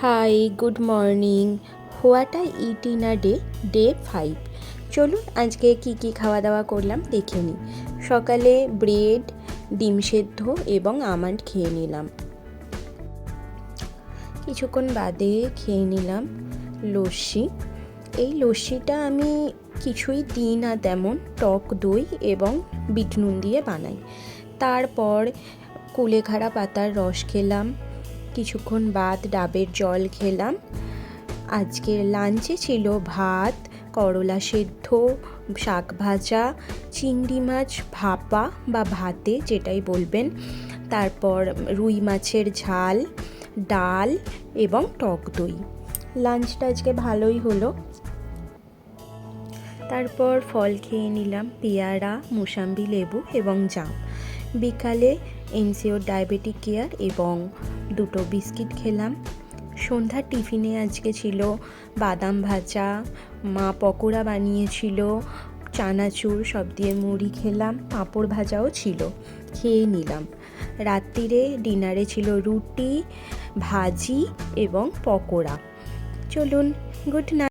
High, good morning. What I eat in a day 5। চলুন আজকে কি খাওয়া দাওয়া করলাম দেখে নিই। সকালে ব্রেড, ডিম সেদ্ধ এবং আমন্ড খেয়ে নিলাম। কিছুক্ষণ বাদে খেয়ে নিলাম লস্যি। এই লস্যিটা আমি কিছুই দিই না তেমন, টক দই এবং বিট নুন দিয়ে বানাই। তারপর কুলেখাড়া পাতার রস খেলাম। কিছুক্ষণ বাদ ডাবের জল খেলাম। আজকের লাঞ্চে ছিল ভাত, করলা সেদ্ধ, শাক ভাজা, চিংড়ি মাছ ভাপা বা ভাতে যেটাই বলবেন, তারপর রুই মাছের ঝাল, ডাল এবং টক দই। লাঞ্চটা আজকে ভালোই হলো। তারপর ফল খেয়ে নিলাম, পেয়ারা, মুসাম্বি, লেবু এবং জাম। বিকালে এনসিওর ডায়াবেটিক কেয়ার এবং 2টো বিস্কিট খেলাম। সন্ধ্যার টিফিনে আজকে ছিল বাদাম ভাজা, মা পকোড়া বানিয়েছিল, চানাচুর সব দিয়ে মুড়ি খেলাম, পাঁপড় ভাজাও ছিল, খেয়ে নিলাম। রাত্রিরে ডিনারে ছিল রুটি, ভাজি এবং পকোড়া। চলুন, গুড নাইট।